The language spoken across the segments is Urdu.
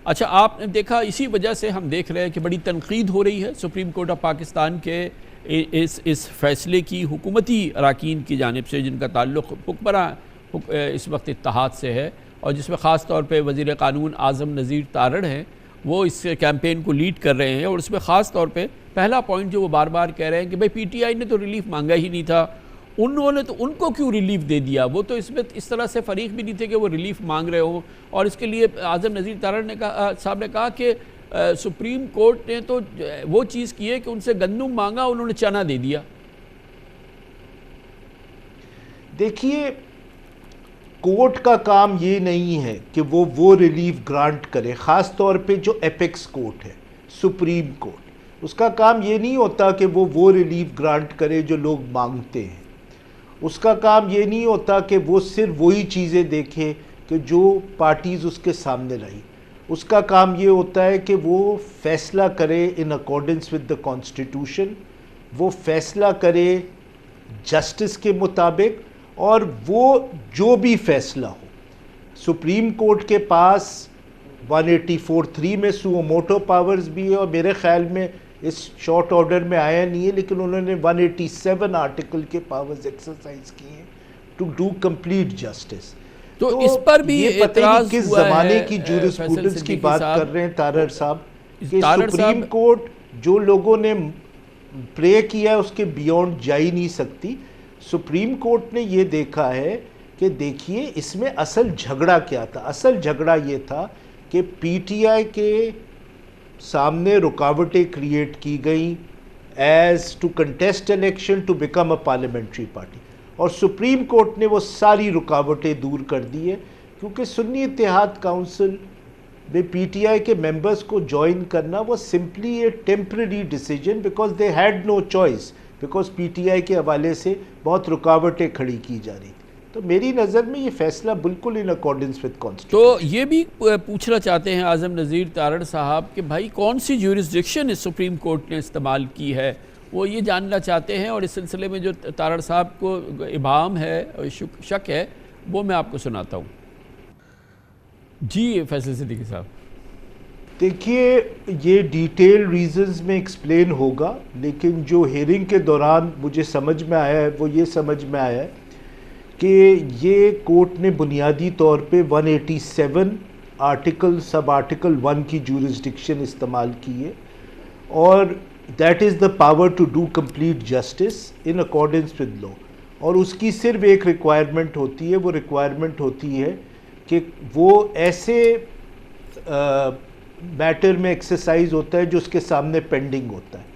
اچھا، آپ نے دیکھا اسی وجہ سے ہم دیکھ رہے ہیں کہ بڑی تنقید ہو رہی ہے سپریم کورٹ آف پاکستان کے اس فیصلے کی حکومتی اراکین کی جانب سے، جن کا تعلق حکمراں اس وقت اتحاد سے ہے، اور جس میں خاص طور پہ وزیر قانون اعظم نذیر تارڑ ہیں، وہ اس کیمپین کو لیڈ کر رہے ہیں۔ اور اس میں خاص طور پہ پہلا پوائنٹ جو وہ بار بار کہہ رہے ہیں کہ بھئی پی ٹی آئی نے تو ریلیف مانگا ہی نہیں تھا، انہوں نے تو ان کو کیوں ریلیف دے دیا، وہ تو اس میں اس طرح سے فریق بھی نہیں تھے کہ وہ ریلیف مانگ رہے ہوں۔ اور اس کے لیے اعظم نذیر تارڑ صاحب نے کہا کہ سپریم کورٹ نے تو وہ چیز کی ہے کہ ان سے گندم مانگا، انہوں نے چنا دے دیا۔ دیکھیے، کورٹ کا کام یہ نہیں ہے کہ وہ ریلیف گرانٹ کرے، خاص طور پہ جو ایپیکس کورٹ ہے، سپریم کورٹ، اس کا کام یہ نہیں ہوتا کہ وہ ریلیف گرانٹ کرے جو لوگ مانگتے ہیں۔ اس کا کام یہ نہیں ہوتا کہ وہ صرف وہی چیزیں دیکھے کہ جو پارٹیز اس کے سامنے رہی۔ اس کا کام یہ ہوتا ہے کہ وہ فیصلہ کرے ان اکارڈنس ود دا کانسٹیٹیوشن، وہ فیصلہ کرے جسٹس کے مطابق، اور وہ جو بھی فیصلہ ہو۔ سپریم کورٹ کے پاس 184(3) میں سو موٹو پاورز بھی ہے، اور میرے خیال میں اس شارٹ آرڈر میں آیا نہیں ہے، لیکن انہوں نے 187 آرٹیکل کے پاورز ایکسرسائز کی ہیں ٹو ڈو کمپلیٹ جسٹس۔ تو اس پر بھی یہ پتہ نہیں کس زمانے کی فیصل جورسپروڈنس کی صدیقی بات صاحب، کر رہے ہیں تارڑ صاحب، کہ تارڑ سپریم صاحب کورٹ جو لوگوں نے پرے کیا ہے اس کے بیونڈ جا ہی نہیں سکتی۔ سپریم کورٹ نے یہ دیکھا ہے کہ دیکھیے اس میں اصل جھگڑا کیا تھا۔ اصل جھگڑا یہ تھا کہ پی ٹی آئی کے سامنے رکاوٹیں کریٹ کی گئیں as to contest election to become a parliamentary party, اور سپریم کورٹ نے وہ ساری رکاوٹیں دور کر دی ہے، کیونکہ سنی اتحاد کاؤنسل میں پی ٹی آئی کے ممبرز کو جوائن کرنا وہ simply a temporary decision, because they had no choice, because P T I کے حوالے سے بہت رکاوٹیں کھڑی کی جا رہی تھی۔ تو میری نظر میں یہ فیصلہ بالکل ان اکارڈنس وتھ کانسٹیٹیوشن۔ تو یہ بھی پوچھنا چاہتے ہیں اعظم نذیر تارڑ صاحب کہ بھائی کون سی جیورسڈکشن اس سپریم کورٹ نے استعمال کی ہے، وہ یہ جاننا چاہتے ہیں، اور اس سلسلے میں جو تارڑ صاحب کو ابہام ہے، شک ہے، وہ میں آپ کو سناتا ہوں۔ جی فیصل صدیقی صاحب۔ دیکھیے، یہ ڈیٹیل ریزنز میں ایکسپلین ہوگا، لیکن جو ہیئرنگ کے دوران مجھے سمجھ میں آیا ہے وہ یہ سمجھ میں آیا ہے کہ یہ کورٹ نے بنیادی طور پہ 187 آرٹیکل سب آرٹیکل 1 کی جورسڈکشن استعمال کی ہے، اور that is the power to do complete justice in accordance with law, اور اس کی صرف ایک ریکوائرمنٹ ہوتی ہے، وہ ریکوائرمنٹ ہوتی ہے کہ وہ ایسے میٹر میں ایکسرسائز ہوتا ہے جو اس کے سامنے پینڈنگ ہوتا ہے۔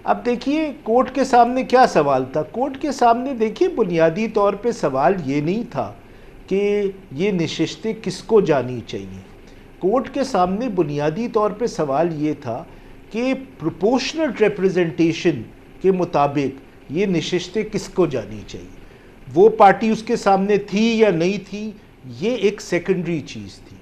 اب دیکھیے کورٹ کے سامنے کیا سوال تھا۔ کورٹ کے سامنے دیکھیے بنیادی طور پہ سوال یہ نہیں تھا کہ یہ نشستیں کس کو جانی چاہیے۔ کورٹ کے سامنے بنیادی طور پہ سوال یہ تھا کہ پروپورشنل ریپریزنٹیشن کے مطابق یہ نشستیں کس کو جانی چاہیے۔ وہ پارٹی اس کے سامنے تھی یا نہیں تھی، یہ ایک سیکنڈری چیز تھی۔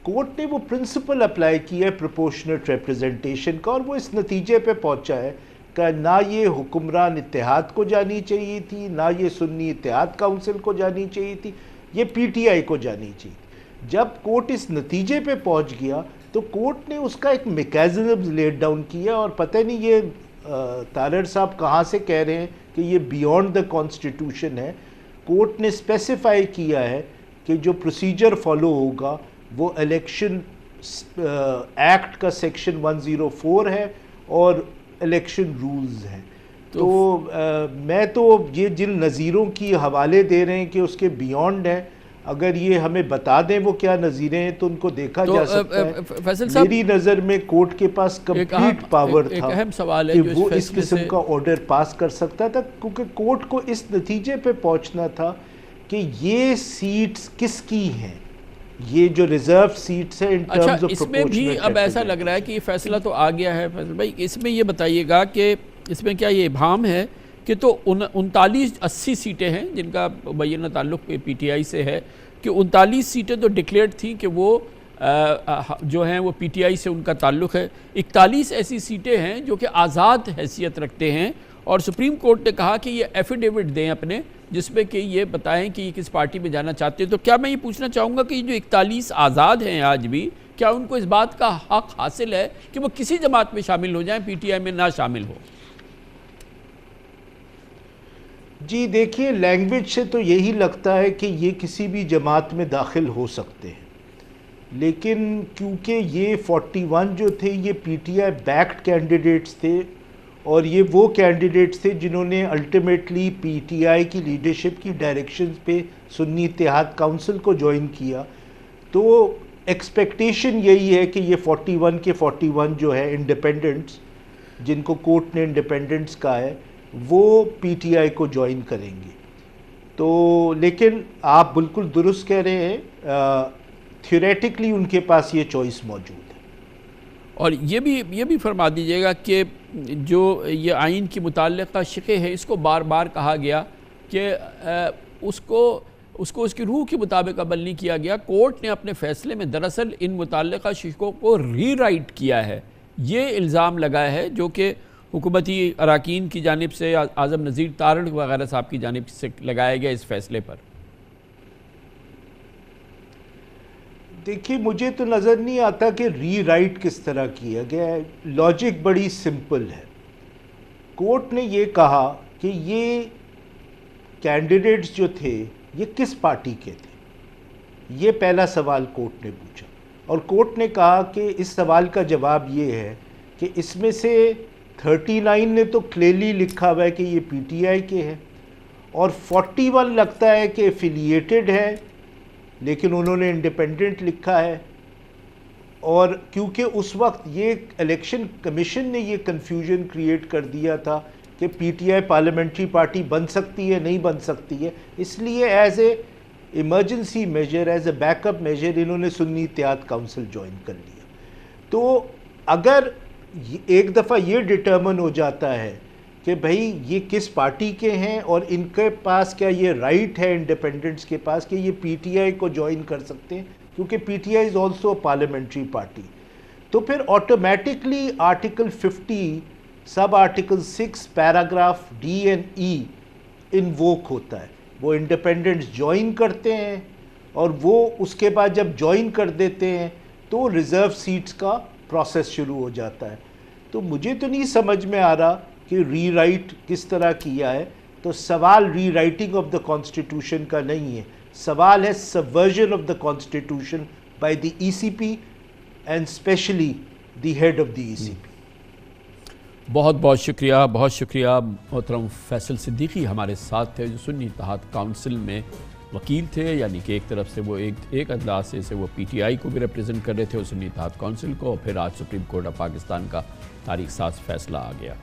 کورٹ نے وہ پرنسپل اپلائی کیا ہے پروپورشنل ریپریزنٹیشن کا، اور وہ اس نتیجے پہ پہنچا ہے کہ نہ یہ حکمران اتحاد کو جانی چاہیے تھی، نہ یہ سنی اتحاد کاؤنسل کو جانی چاہیے تھی، یہ پی ٹی آئی کو جانی چاہیے تھی۔ جب کورٹ اس نتیجے پہ پہنچ گیا تو کورٹ نے اس کا ایک میکینزم لیٹ ڈاؤن کیا، اور پتہ نہیں یہ تارڑ صاحب کہاں سے کہہ رہے ہیں کہ یہ بیونڈ دا کانسٹیٹیوشن ہے۔ کورٹ نے اسپیسیفائی کیا ہے کہ جو پروسیجر فالو ہوگا وہ الیکشن ایکٹ کا سیکشن 104 ہے اور الیکشن رولز ہیں۔ تو میں تو یہ جن نظیروں کی حوالے دے رہے ہیں کہ اس کے بیونڈ ہیں، اگر یہ ہمیں بتا دیں وہ کیا نظیریں ہیں تو ان کو دیکھا جا سکتا ہے۔ میری نظر میں کورٹ کے پاس کمپلیٹ پاور تھا کہ وہ اس قسم کا آرڈر پاس کر سکتا تھا، کیونکہ کورٹ کو اس نتیجے پہ پہنچنا تھا کہ یہ سیٹس کس کی ہیں، یہ جو ریزرو سیٹس ہیں ان ٹرمز آف اس میں بھی اب ایسا لگ رہا ہے کہ یہ فیصلہ تو آ گیا ہے۔ فیصل بھائی اس میں یہ بتائیے گا کہ اس میں کیا یہ ابہام ہے کہ تو 39-80 سیٹیں ہیں جن کا مبینہ تعلق پی ٹی آئی سے ہے، کہ 39 سیٹیں تو ڈکلیئرڈ تھیں کہ وہ جو ہیں وہ پی ٹی آئی سے ان کا تعلق ہے، 41 ایسی سیٹیں ہیں جو کہ آزاد حیثیت رکھتے ہیں، اور سپریم کورٹ نے کہا کہ یہ ایفیڈیوٹ دیں اپنے جس میں کہ یہ بتائیں کہ یہ کس پارٹی میں جانا چاہتے ہیں۔ تو کیا میں یہ پوچھنا چاہوں گا کہ یہ جو 41 آزاد ہیں آج بھی، کیا ان کو اس بات کا حق حاصل ہے کہ وہ کسی جماعت میں شامل ہو جائیں، پی ٹی آئی میں نہ شامل ہو؟ جی دیکھیے، لینگویج سے تو یہی لگتا ہے کہ یہ کسی بھی جماعت میں داخل ہو سکتے ہیں، لیکن کیونکہ یہ 41 جو تھے یہ P T I backed candidates تھے، اور یہ وہ کینڈیڈیٹس تھے جنہوں نے الٹیمیٹلی پی ٹی آئی کی لیڈرشپ کی ڈائریکشنز پہ سنی اتحاد کونسل کو جوائن کیا، تو ایکسپیکٹیشن یہی ہے کہ یہ 41 کے 41 جو ہے انڈیپینڈنٹس، جن کو کورٹ نے انڈیپینڈنٹس کہا ہے، وہ پی ٹی آئی کو جوائن کریں گے۔ تو لیکن آپ بالکل درست کہہ رہے ہیں، تھیوریٹکلی ان کے پاس یہ چوائس موجود ہے۔ اور یہ بھی فرما دیجئے گا کہ جو یہ آئین کی متعلقہ شقیں ہے، اس کو بار بار کہا گیا کہ اس کو اس کی روح کے مطابق عمل نہیں کیا گیا۔ کورٹ نے اپنے فیصلے میں دراصل ان متعلقہ شقوں کو ری رائٹ کیا ہے، یہ الزام لگا ہے جو کہ حکومتی اراکین کی جانب سے، اعظم نذیر تارڑ وغیرہ صاحب کی جانب سے لگایا گیا اس فیصلے پر۔ دیکھیے، مجھے تو نظر نہیں آتا کہ ری رائٹ کس طرح کیا گیا ہے۔ لاجک بڑی سمپل ہے۔ کورٹ نے یہ کہا کہ یہ کینڈیڈیٹس جو تھے یہ کس پارٹی کے تھے، یہ پہلا سوال کورٹ نے پوچھا، اور کورٹ نے کہا کہ اس سوال کا جواب یہ ہے کہ اس میں سے 39 نے تو کلیئرلی لکھا ہوا ہے کہ یہ پی ٹی آئی کے ہیں، اور 41 لگتا ہے کہ ایفیلیٹڈ ہے لیکن انہوں نے انڈیپینڈنٹ لکھا ہے۔ اور کیونکہ اس وقت یہ الیکشن کمیشن نے یہ کنفیوژن کریٹ کر دیا تھا کہ P T I parliamentary party بن سکتی ہے نہیں بن سکتی ہے، اس لیے as a emergency measure, as a back up measure انہوں نے سنی اتحاد کونسل جوائن کر لیا۔ تو اگر ایک دفعہ یہ ڈٹرمن ہو جاتا ہے کہ بھئی یہ کس پارٹی کے ہیں اور ان کے پاس کیا یہ رائٹ ہے انڈیپینڈنٹس کے پاس کہ یہ پی ٹی آئی کو جوائن کر سکتے ہیں، کیونکہ P T I is also parliamentary party, تو پھر automatically article 50 sub article 6 paragraph D and E invoke ہوتا ہے۔ وہ انڈیپینڈنٹس جوائن کرتے ہیں، اور وہ اس کے بعد جب جوائن کر دیتے ہیں تو ریزرو سیٹس کا پروسیس شروع ہو جاتا ہے۔ تو مجھے تو نہیں سمجھ میں آ رہا کہ ری رائٹ کس طرح کیا ہے۔ تو سوال rewriting of the constitution کا نہیں ہے، سوال ہے subversion of the constitution by the E C P and especially the head of the E C P. بہت بہت شکریہ محترم فیصل صدیقی ہمارے ساتھ تھے، جو سنی اتحاد کونسل میں وکیل تھے، یعنی کہ ایک طرف سے وہ ایک اجلاس سے وہ پی ٹی آئی کو بھی ریپریزنٹ کر رہے تھے اور سنی اتحاد کونسل کو، اور پھر آج سپریم کورٹ آف پاکستان کا تاریخ ساز فیصلہ آ گیا۔